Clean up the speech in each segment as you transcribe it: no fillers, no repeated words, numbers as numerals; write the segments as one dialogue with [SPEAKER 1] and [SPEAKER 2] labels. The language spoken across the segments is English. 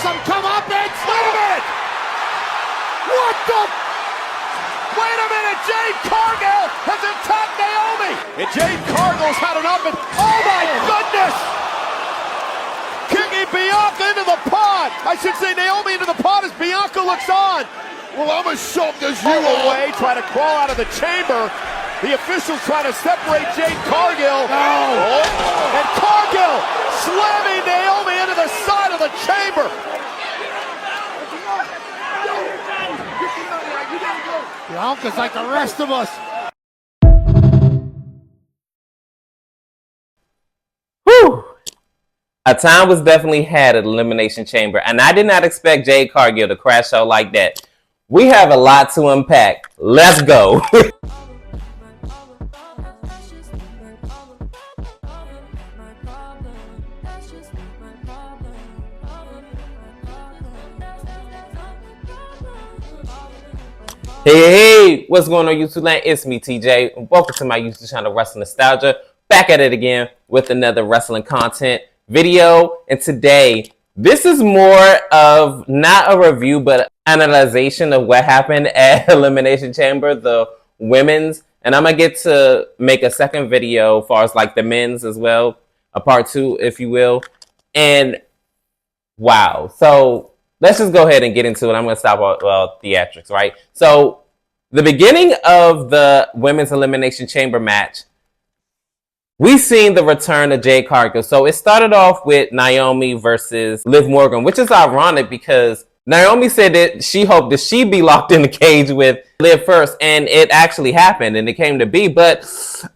[SPEAKER 1] some comeuppance.
[SPEAKER 2] Wait a minute! What the? Wait a minute! Jade Cargill has attacked Naomi! And Jade Cargill's had an up and... Oh my goodness! Kicking Bianca into the pod! I should say Naomi into the pod as Bianca looks on! Well, I'm as shocked as you away, trying to crawl out of the chamber. The officials trying to separate Jade Cargill. Oh. And Cargill slamming Naomi into the side of the chamber.
[SPEAKER 1] Bianca's like the rest of us.
[SPEAKER 3] Whew. A time was definitely had at Elimination Chamber, and I did not expect Jade Cargill to crash out like that. We have a lot to unpack. Let's go. Hey, what's going on YouTube land? It's me, TJ, and welcome to my YouTube channel, Wrestling Nostalgia. Back at it again with another wrestling content video. And today, this is more of not a review, but analyzation of what happened at Elimination Chamber, the women's. And I'm going to get to make a second video as far as like the men's as well, a part 2, if you will. And wow. So let's just go ahead and get into it. I'm going to stop all theatrics, right? So the beginning of the women's Elimination Chamber match, we've seen the return of Jade Cargill. So it started off with Naomi versus Liv Morgan, which is ironic because Naomi said that she hoped that she'd be locked in the cage with Liv first, and it actually happened, and it came to be. But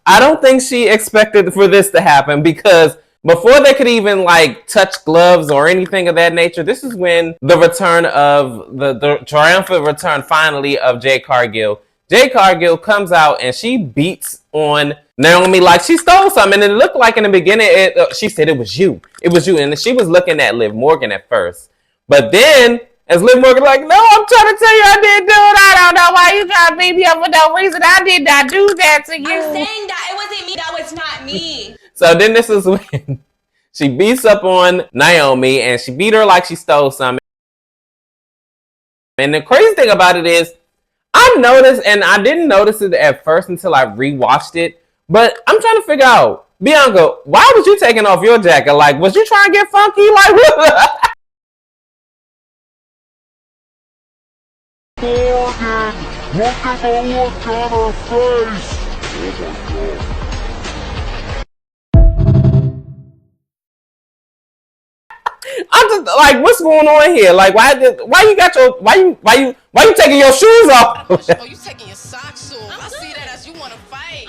[SPEAKER 3] I don't think she expected for this to happen because before they could even like touch gloves or anything of that nature, this is when the return of the triumphant return finally of Jade Cargill. Jade Cargill comes out and she beats on Naomi like she stole something. And it looked like in the beginning, she said it was you. It was you. And she was looking at Liv Morgan at first. But then, as Liv Morgan like, no, I'm trying to tell you I didn't do it. I don't know why you trying to beat me up for no reason. I did not do that to you.
[SPEAKER 4] I'm saying that it wasn't me. That was not me.
[SPEAKER 3] So then this is when she beats up on Naomi and she beat her like she stole something. And the crazy thing about it is, I noticed, and I didn't notice it at first until I rewatched it, but I'm trying to figure out, Bianca, why was you taking off your jacket? Like, was you trying to get funky? Like, what?
[SPEAKER 2] Morgan, look at the look on her face. Oh my God.
[SPEAKER 3] I'm just like, what's going on here? Like, why you taking your shoes off?
[SPEAKER 5] Oh, you taking your socks off. I see that as you want to fight.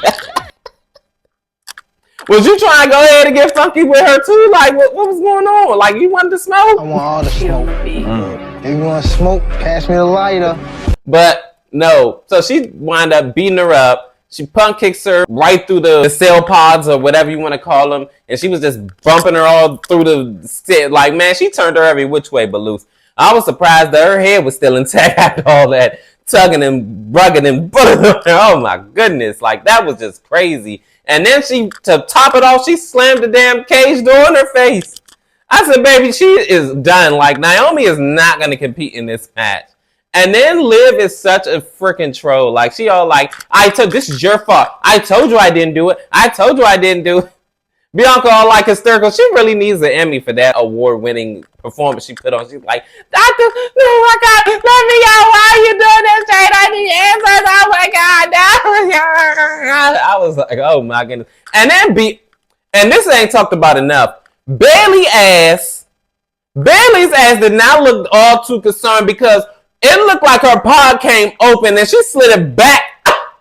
[SPEAKER 3] Was you trying to go ahead and get funky with her too? Like, what was going on? Like, you wanted to smoke?
[SPEAKER 6] I want all the smoke. If you want smoke, pass me the lighter.
[SPEAKER 3] But no. So she wound up beating her up. She punk kicks her right through the cell pods or whatever you want to call them. And she was just bumping her all through the set. Like, man, she turned her every which way but loose. I was surprised that her head was still intact after all that tugging and rugging and oh my goodness. Like, that was just crazy. And then she, to top it off, she slammed the damn cage door in her face. I said, baby, she is done. Like, Naomi is not going to compete in this match. And then Liv is such a freaking troll. Like, she all like, this is your fault. I told you I didn't do it. I told you I didn't do it. Bianca all like hysterical. She really needs an Emmy for that award-winning performance she put on. She's like, Doctor, oh my God, let me out. Why are you doing this, Jade? I need answers. Oh my God. I was like, oh my goodness. And then and this ain't talked about enough. Bailey's ass did not look all too concerned because it looked like her pod came open and she slid it back.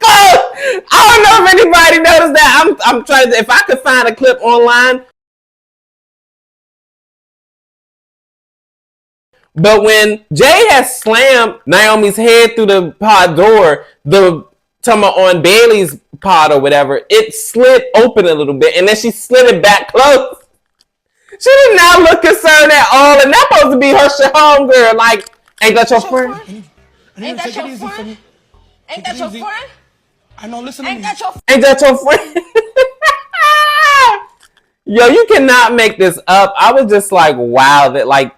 [SPEAKER 3] I don't know if anybody noticed that. I'm trying to, if I could find a clip online. But when Jay has slammed Naomi's head through the pod door, on Bailey's pod or whatever, it slid open a little bit and then she slid it back close. She did not look concerned at all, and that's supposed to be her homegirl. Like, ain't that your friend?
[SPEAKER 5] Ain't that your friend? Ain't that your friend?
[SPEAKER 1] I know, listen
[SPEAKER 5] Ain't that your
[SPEAKER 3] Ain't that your friend? Yo, you cannot make this up. I was just like, wow, that like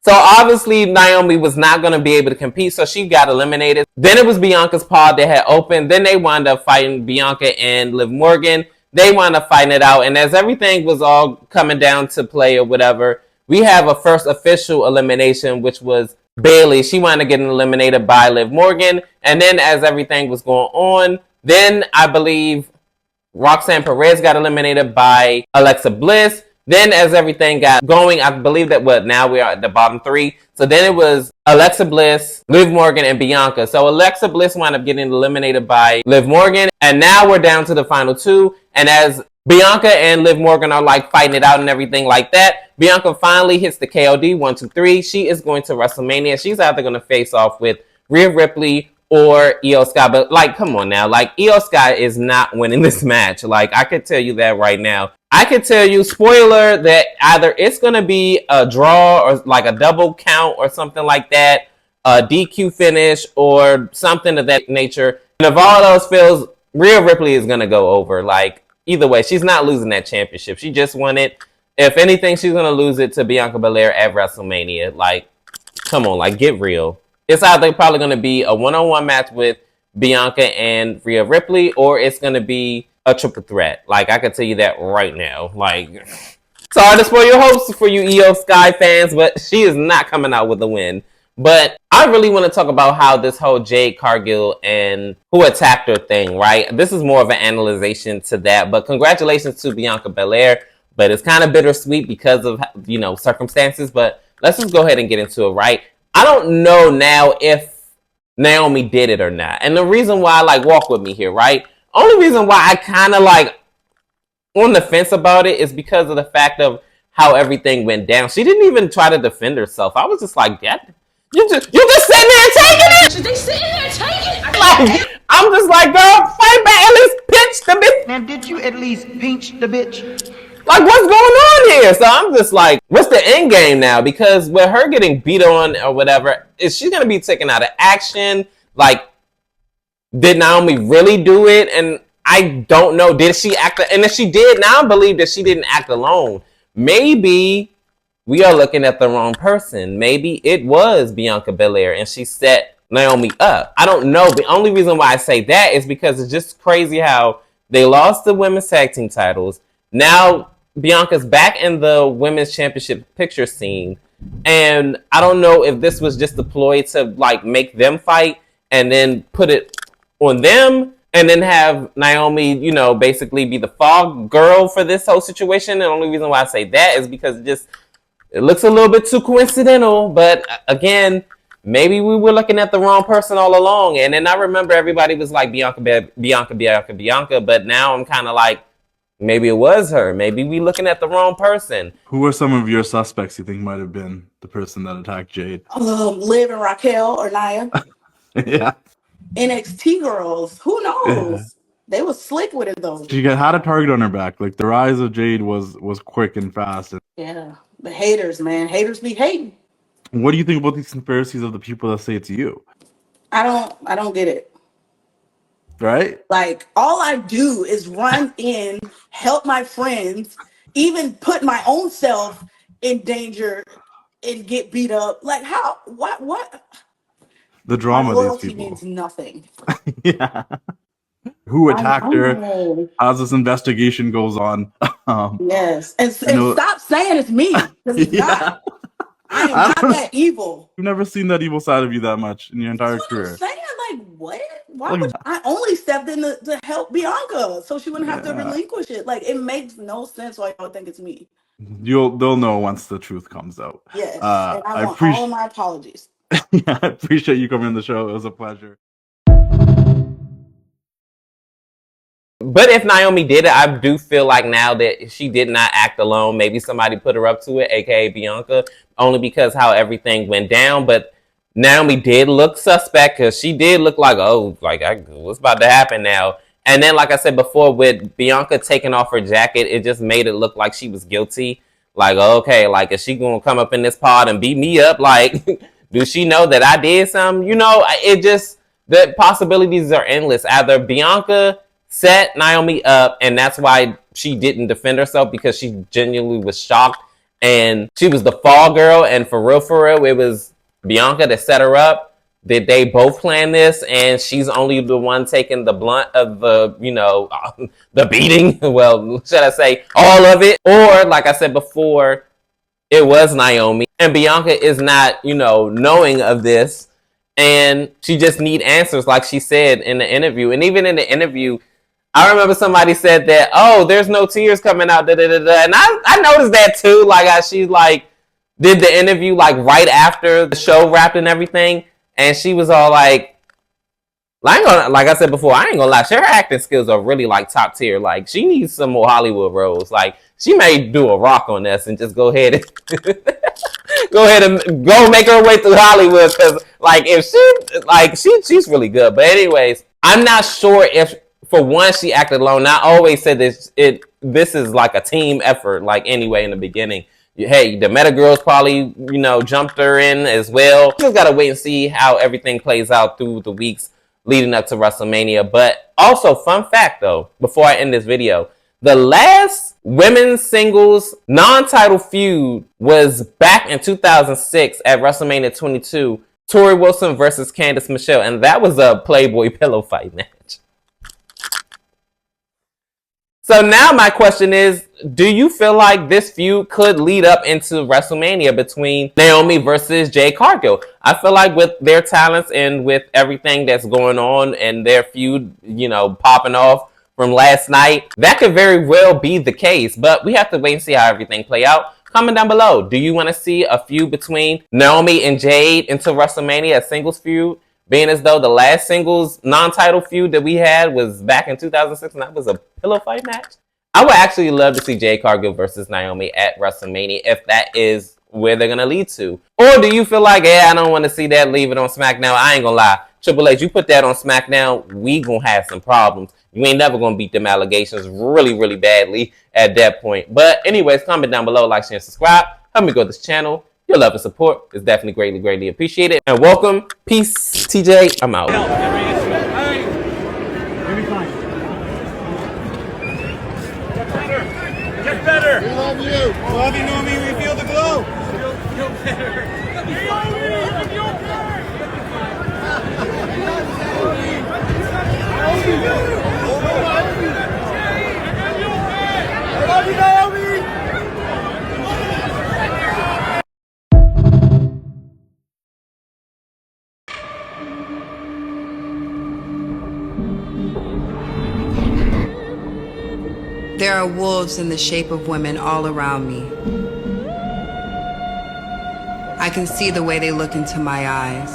[SPEAKER 3] So obviously Naomi was not going to be able to compete, so she got eliminated. Then it was Bianca's pod that had opened. Then they wound up fighting Bianca and Liv Morgan. They wound up fighting it out. And as everything was all coming down to play or whatever, we have a first official elimination, which was Bayley. She wound up getting eliminated by Liv Morgan. And then as everything was going on, then I believe Roxanne Perez got eliminated by Alexa Bliss. Then as everything got going, I believe that now we are at the bottom 3. So then it was Alexa Bliss, Liv Morgan, and Bianca. So Alexa Bliss wound up getting eliminated by Liv Morgan. And now we're down to the final 2. And as Bianca and Liv Morgan are like fighting it out and everything like that, Bianca finally hits the KOD 1, 2, 3. She is going to WrestleMania. She's either going to face off with Rhea Ripley or Io Sky. But like, come on now. Like, Io Sky is not winning this match. Like, I could tell you that right now. I could tell you, spoiler, that either it's going to be a draw or like a double count or something like that, a DQ finish or something of that nature. And if all else fails, Rhea Ripley is going to go over. Like, either way, she's not losing that championship. She just won it. If anything, she's going to lose it to Bianca Belair at WrestleMania. Like, come on, like, get real. It's either probably going to be a one-on-one match with Bianca and Rhea Ripley, or it's going to be a triple threat. Like, I can tell you that right now. Like, sorry to spoil your hopes for you Io Sky fans, but she is not coming out with a win. But I really want to talk about how this whole Jade Cargill and who attacked her thing, right? This is more of an analyzation to that. But congratulations to Bianca Belair. But it's kind of bittersweet because of, you know, circumstances. But let's just go ahead and get into it, right? I don't know now if Naomi did it or not. And the reason why, like, walk with me here, right? Only reason why I kind of like on the fence about it is because of the fact of how everything went down. She didn't even try to defend herself. I was just like, that you just sitting there taking it.
[SPEAKER 5] They sitting there taking it.
[SPEAKER 3] Like, I'm just like, girl, fight back, at least pinch the bitch.
[SPEAKER 6] Now, did you at least pinch the bitch?
[SPEAKER 3] Like, what's going on here? So I'm just like, what's the end game now? Because with her getting beat on or whatever, is she gonna be taken out of action? Like, did Naomi really do it? And I don't know. Did she act? And if she did, now I believe that she didn't act alone. Maybe we are looking at the wrong person. Maybe it was Bianca Belair and she set Naomi up. I don't know. The only reason why I say that is because it's just crazy how they lost the women's tag team titles. Now Bianca's back in the women's championship picture scene. And I don't know if this was just a ploy to like make them fight and then put it on them and then have Naomi, you know, basically be the fog girl for this whole situation. And the only reason why I say that is because it looks a little bit too coincidental. But again, maybe we were looking at the wrong person all along. And then I remember everybody was like Bianca. But now I'm kind of like, maybe it was her. Maybe we looking at the wrong person.
[SPEAKER 7] Who are some of your suspects you think might have been the person that attacked Jade?
[SPEAKER 8] Liv and Raquel or Nia.
[SPEAKER 7] Yeah.
[SPEAKER 8] NXT girls. Who knows?
[SPEAKER 7] Yeah.
[SPEAKER 8] They was slick with it though.
[SPEAKER 7] She had a target on her back. Like, the rise of Jade was quick and fast.
[SPEAKER 8] Yeah. The haters, man. Haters be hating.
[SPEAKER 7] What do you think about these conspiracies of the people that say it's you?
[SPEAKER 8] I don't get it.
[SPEAKER 7] Right?
[SPEAKER 8] Like, all I do is run in, help my friends, even put my own self in danger and get beat up. Like, how? What?
[SPEAKER 7] The drama
[SPEAKER 8] My
[SPEAKER 7] of
[SPEAKER 8] loyalty
[SPEAKER 7] these people.
[SPEAKER 8] means nothing.
[SPEAKER 7] Yeah. Who attacked her?
[SPEAKER 8] know.
[SPEAKER 7] As this investigation goes on.
[SPEAKER 8] Yes. And stop saying it's me. 'Cause it's not. I am not that evil.
[SPEAKER 7] You've never seen that evil side of you that much in your entire
[SPEAKER 8] That's what
[SPEAKER 7] career.
[SPEAKER 8] I'm saying, like, what? Why would I only stepped in to help Bianca so she wouldn't have to relinquish it? Like, it makes no sense why y'all think it's me.
[SPEAKER 7] They'll know once the truth comes out.
[SPEAKER 8] Yes, and I want all of my apologies.
[SPEAKER 7] Yeah, I appreciate you coming on the show. It was a pleasure.
[SPEAKER 3] But if Naomi did it, I do feel like now that she did not act alone. Maybe somebody put her up to it, aka Bianca, only because how everything went down. But Naomi did look suspect because she did look like, oh, like what's about to happen now? And then, like I said before, with Bianca taking off her jacket, it just made it look like she was guilty. Like, okay, like, is she gonna come up in this pod and beat me up? Like, do she know that I did something? You know, it just, the possibilities are endless. Either Bianca set Naomi up and that's why she didn't defend herself because she genuinely was shocked and she was the fall girl, and for real, it was Bianca that set her up. Did they both plan this, and she's only the one taking the blunt of the, the beating? Well, should I say all of it? Or, like I said before, it was Naomi, and Bianca is not, knowing of this, and she just need answers, like she said in the interview. And even in the interview, I remember somebody said that, oh, there's no tears coming out, and I noticed that too. Like, she did the interview right after the show wrapped and everything. And she was all like I said before, I ain't gonna lie, her acting skills are really top tier. Like, she needs some more Hollywood roles. Like, she may do a Rock on this and just go ahead and go make her way through Hollywood. Cause if she's really good. But anyways, I'm not sure if for one she acted alone. I always said this is like a team effort. Like, anyway, in the beginning. Hey, the Meta Girls probably, jumped her in as well. Just gotta wait and see how everything plays out through the weeks leading up to WrestleMania. But also, fun fact though, before I end this video, the last women's singles non-title feud was back in 2006 at WrestleMania 22, Tori Wilson versus Candice Michelle, and that was a Playboy pillow fight match. So now my question is, do you feel like this feud could lead up into WrestleMania between Naomi versus Jade Cargill? I feel like with their talents and with everything that's going on and their feud, popping off from last night, that could very well be the case. But we have to wait and see how everything play out. Comment down below. Do you want to see a feud between Naomi and Jade into WrestleMania, a singles feud? Being as though the last singles non-title feud that we had was back in 2006 and that was a pillow fight match. I would actually love to see Jade Cargill versus Naomi at WrestleMania if that is where they're going to lead to. Or do you feel like, I don't want to see that, leave it on SmackDown? I ain't going to lie. Triple H, you put that on SmackDown, we going to have some problems. You ain't never going to beat them allegations really, really badly at that point. But anyways, comment down below, like, share, and subscribe. Help me grow this channel. Your love and support is definitely greatly, greatly appreciated. And welcome. Peace. TJ, I'm out.
[SPEAKER 2] Get better. We love you. Love you, Naomi. We feel the glow. Feel better. I love you, Naomi.
[SPEAKER 9] There are wolves in the shape of women all around me. I can see the way they look into my eyes.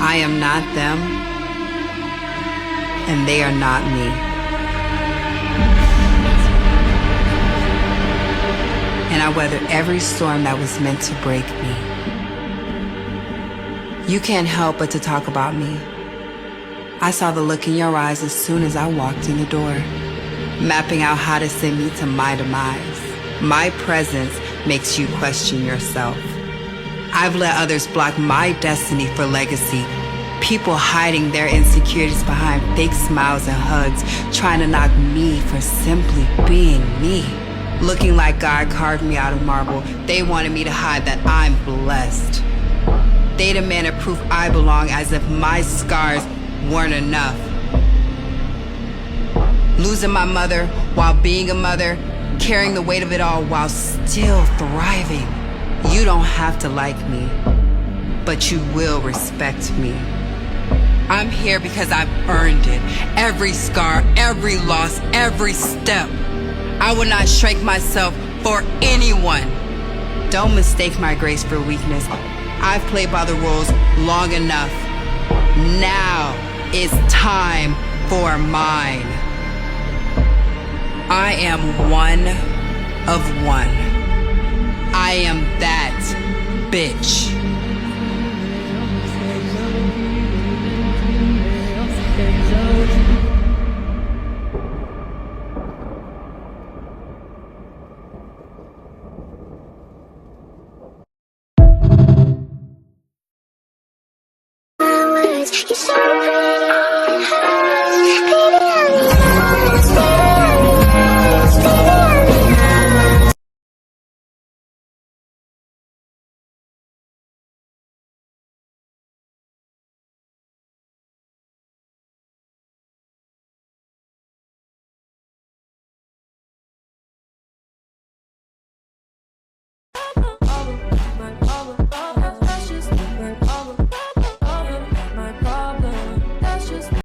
[SPEAKER 9] I am not them, and they are not me. And I weather every storm that was meant to break me. You can't help but to talk about me. I saw the look in your eyes as soon as I walked in the door, mapping out how to send me to my demise. My presence makes you question yourself. I've let others block my destiny for legacy. People hiding their insecurities behind fake smiles and hugs, trying to knock me for simply being me. Looking like God carved me out of marble, they wanted me to hide that I'm blessed. They demanded proof I belong, as if my scars weren't enough. Losing my mother while being a mother, carrying the weight of it all while still thriving. You don't have to like me, but you will respect me. I'm here because I've earned it. Every scar, every loss, every step. I will not shrink myself for anyone. Don't mistake my grace for weakness. I've played by the rules long enough. Now is time for mine. I am one of one. I am that bitch.
[SPEAKER 10] I He's so pretty.